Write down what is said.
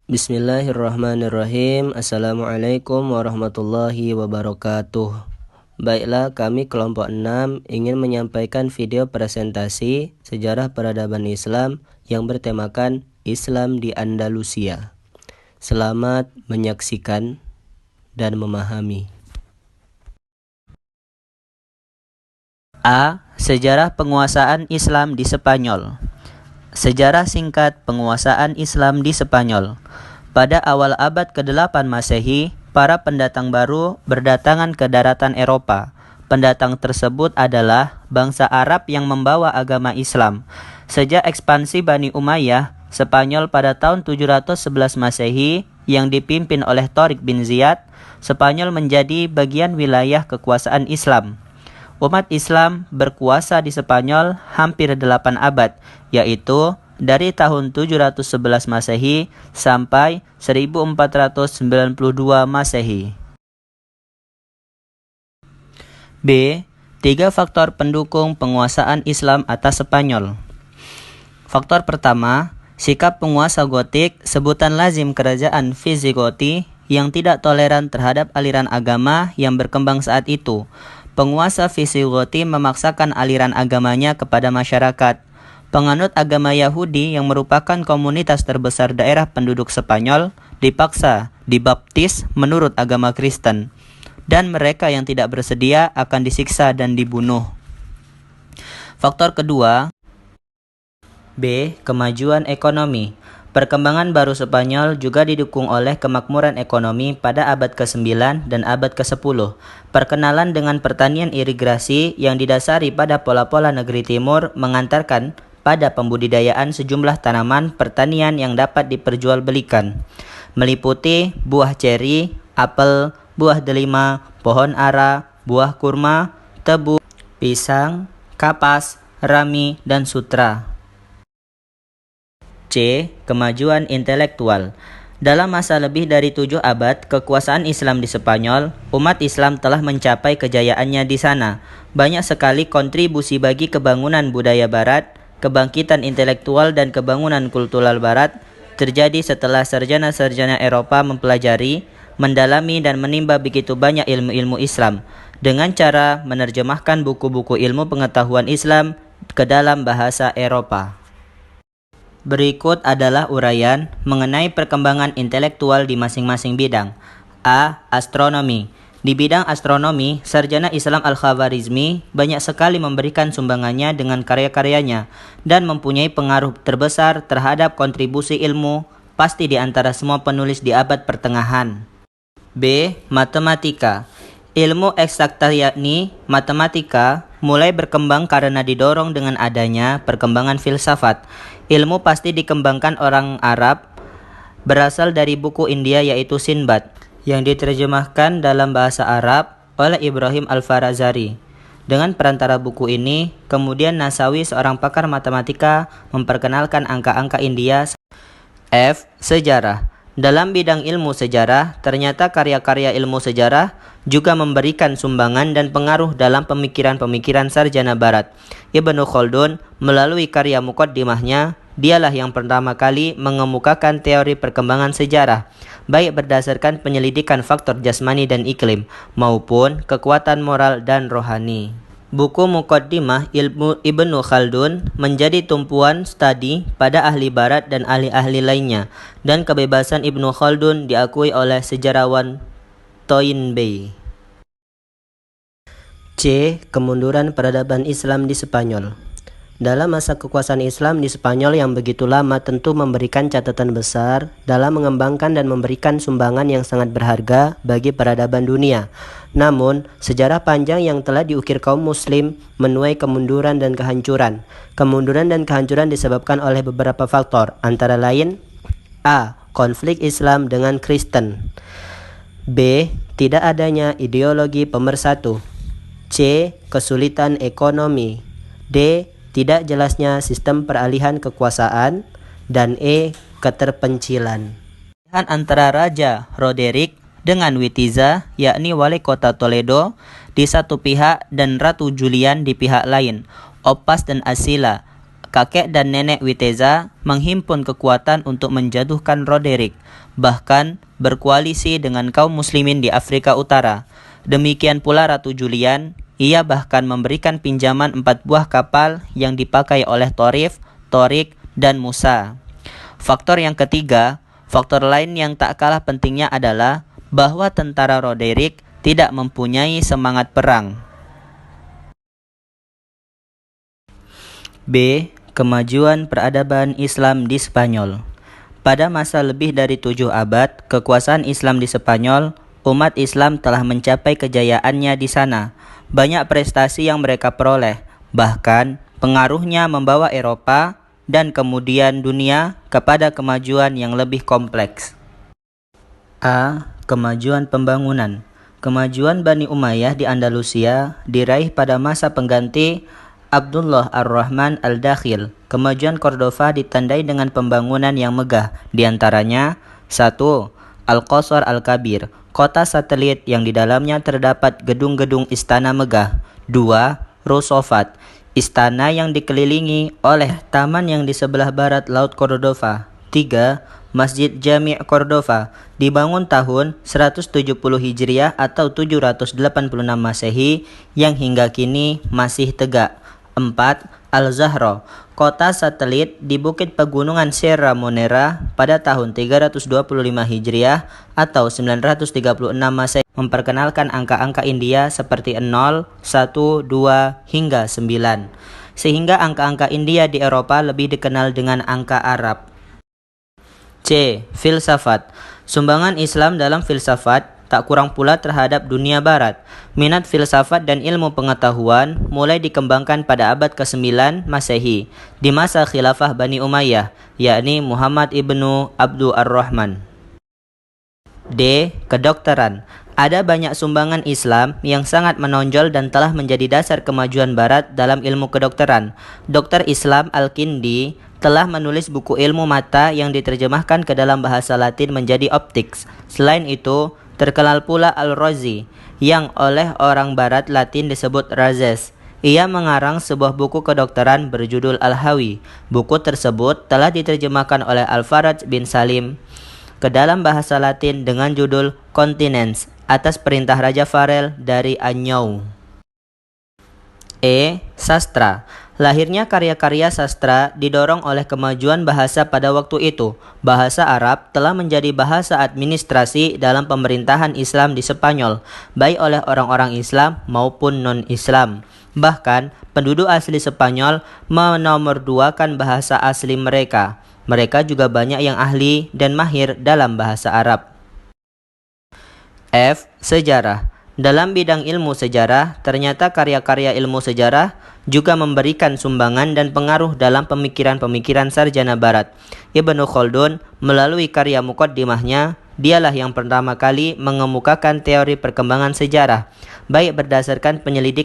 Bismillahirrahmanirrahim. Assalamualaikum warahmatullahi wabarakatuh. Baiklah, kami kelompok 6 ingin menyampaikan video presentasi sejarah peradaban Islam yang bertemakan Islam di Andalusia. Selamat menyaksikan dan memahami. A. Sejarah penguasaan Islam di Spanyol. Sejarah singkat penguasaan Islam di Spanyol. Pada awal abad ke-8 Masehi, para pendatang baru berdatangan ke daratan Eropa. Pendatang tersebut adalah bangsa Arab yang membawa agama Islam. Sejak ekspansi Bani Umayyah, Spanyol pada tahun 711 Masehi yang dipimpin oleh Tariq bin Ziyad, Spanyol menjadi bagian wilayah kekuasaan Islam. Umat Islam berkuasa di Spanyol hampir 8 abad, yaitu dari tahun 711 Masehi sampai 1492 Masehi. B. 3 faktor pendukung penguasaan Islam atas Spanyol. Faktor pertama, sikap penguasa Gotik, sebutan lazim kerajaan Visigoti yang tidak toleran terhadap aliran agama yang berkembang saat itu. Penguasa Visigoti memaksakan aliran agamanya kepada masyarakat. Penganut agama Yahudi yang merupakan komunitas terbesar daerah penduduk Spanyol dipaksa dibaptis menurut agama Kristen, dan mereka yang tidak bersedia akan disiksa dan dibunuh. Faktor kedua, B. Kemajuan ekonomi. Perkembangan baru Spanyol juga didukung oleh kemakmuran ekonomi pada abad ke-9 dan abad ke-10. Perkenalan dengan pertanian irigasi yang didasari pada pola-pola negeri timur mengantarkan pada pembudidayaan sejumlah tanaman pertanian yang dapat diperjualbelikan, meliputi buah ceri, apel, buah delima, pohon ara, buah kurma, tebu, pisang, kapas, rami, dan sutra. C. Kemajuan intelektual. Dalam masa lebih dari 7 abad kekuasaan Islam di Spanyol, umat Islam telah mencapai kejayaannya di sana. Banyak sekali kontribusi bagi kebangunan budaya barat, kebangkitan intelektual dan kebangunan kultural barat terjadi setelah sarjana-sarjana Eropa mempelajari, mendalami dan menimba begitu banyak ilmu-ilmu Islam dengan cara menerjemahkan buku-buku ilmu pengetahuan Islam ke dalam bahasa Eropa. Berikut adalah uraian mengenai perkembangan intelektual di masing-masing bidang. A. Astronomi. Di bidang astronomi, sarjana Islam Al-Khawarizmi banyak sekali memberikan sumbangannya dengan karya-karyanya dan mempunyai pengaruh terbesar terhadap kontribusi ilmu pasti di antara semua penulis di abad pertengahan. B. Matematika. Ilmu eksakta yakni matematika mulai berkembang karena didorong dengan adanya perkembangan filsafat. Ilmu pasti dikembangkan orang Arab berasal dari buku India yaitu Sinbad yang diterjemahkan dalam bahasa Arab oleh Ibrahim Al-Farazari. Dengan perantara buku ini, kemudian Nasawi seorang pakar matematika memperkenalkan angka-angka India. F. Sejarah. Dalam bidang ilmu sejarah, ternyata karya-karya ilmu sejarah juga memberikan sumbangan dan pengaruh dalam pemikiran-pemikiran sarjana barat. Ibnu Khaldun melalui karya Muqaddimahnya, dialah yang pertama kali mengemukakan teori perkembangan sejarah, baik berdasarkan penyelidikan faktor jasmani dan iklim, maupun kekuatan moral dan rohani. Buku Muqaddimah ilmu Ibnu Khaldun menjadi tumpuan studi pada ahli barat dan ahli-ahli lainnya, dan kebebasan Ibnu Khaldun diakui oleh sejarawan Toynbee. C. Kemunduran peradaban Islam di Spanyol. Dalam masa kekuasaan Islam di Spanyol yang begitu lama tentu memberikan catatan besar dalam mengembangkan dan memberikan sumbangan yang sangat berharga bagi peradaban dunia. Namun, sejarah panjang yang telah diukir kaum muslim menuai kemunduran dan kehancuran. Kemunduran dan kehancuran disebabkan oleh beberapa faktor, antara lain: A. Konflik Islam dengan Kristen. B. Tidak adanya ideologi pemersatu. C. Kesulitan ekonomi. D. Tidak jelasnya sistem peralihan kekuasaan. Dan E. Keterpencilan. Antara Raja Roderick dengan Witiza, yakni wali kota Toledo, di satu pihak dan Ratu Julian di pihak lain, Oppas dan Asila, kakek dan nenek Witeza menghimpun kekuatan untuk menjatuhkan Roderick, bahkan berkoalisi dengan kaum muslimin di Afrika Utara. Demikian pula Ratu Julian, ia bahkan memberikan pinjaman 4 buah kapal yang dipakai oleh Torif, Torik, dan Musa. Faktor yang ketiga, faktor lain yang tak kalah pentingnya adalah bahwa tentara Roderick tidak mempunyai semangat perang. B. Kemajuan peradaban Islam di Spanyol. Pada masa lebih dari 7 abad kekuasaan Islam di Spanyol, umat Islam telah mencapai kejayaannya di sana. Banyak prestasi yang mereka peroleh, bahkan pengaruhnya membawa Eropa dan kemudian dunia kepada kemajuan yang lebih kompleks. A. Kemajuan pembangunan. Kemajuan Bani Umayyah di Andalusia diraih pada masa pengganti Abdullah Ar-Rahman Al-Dakhil. Kemajuan Cordova ditandai dengan pembangunan yang megah, di antaranya 1. Al-Qasr Al-Kabir, kota satelit yang di dalamnya terdapat gedung-gedung istana megah. 2. Rusofat, istana yang dikelilingi oleh taman yang di sebelah barat Laut Cordova. 3. Masjid Jami' Cordova, dibangun tahun 170 Hijriah atau 786 Masehi yang hingga kini masih tegak. 4. Al-Zahra, kota satelit di bukit pegunungan Sierra Monera pada tahun 325 Hijriah atau 936 Masehi, memperkenalkan angka-angka India seperti 0, 1, 2, hingga 9. Sehingga angka-angka India di Eropa lebih dikenal dengan angka Arab. C. Filsafat. Sumbangan Islam dalam filsafat tak kurang pula terhadap dunia barat. Minat filsafat dan ilmu pengetahuan mulai dikembangkan pada abad ke-9 Masehi di masa khilafah Bani Umayyah, yakni Muhammad ibnu Abdul Ar-Rahman. D. Kedokteran. Ada banyak sumbangan Islam yang sangat menonjol dan telah menjadi dasar kemajuan barat dalam ilmu kedokteran. Dr. Islam Al-Kindi telah menulis buku ilmu mata yang diterjemahkan ke dalam bahasa Latin menjadi optics. Selain itu, terkenal pula Al-Razi yang oleh orang barat Latin disebut Razes. Ia mengarang sebuah buku kedokteran berjudul Al-Hawi. Buku tersebut telah diterjemahkan oleh Al-Faraj bin Salim ke dalam bahasa Latin dengan judul Continence atas perintah Raja Farel dari Anyou. E. Sastra. Lahirnya karya-karya sastra didorong oleh kemajuan bahasa pada waktu itu. Bahasa Arab telah menjadi bahasa administrasi dalam pemerintahan Islam di Spanyol, baik oleh orang-orang Islam maupun non-Islam. Bahkan, penduduk asli Spanyol menomorduakan bahasa asli mereka. Mereka juga banyak yang ahli dan mahir dalam bahasa Arab. F. Sejarah. Dalam bidang ilmu sejarah, ternyata karya-karya ilmu sejarah juga memberikan sumbangan dan pengaruh dalam pemikiran-pemikiran sarjana barat. Ibnu Khaldun melalui karya Muqaddimahnya, dialah yang pertama kali mengemukakan teori perkembangan sejarah, baik berdasarkan penyelidikan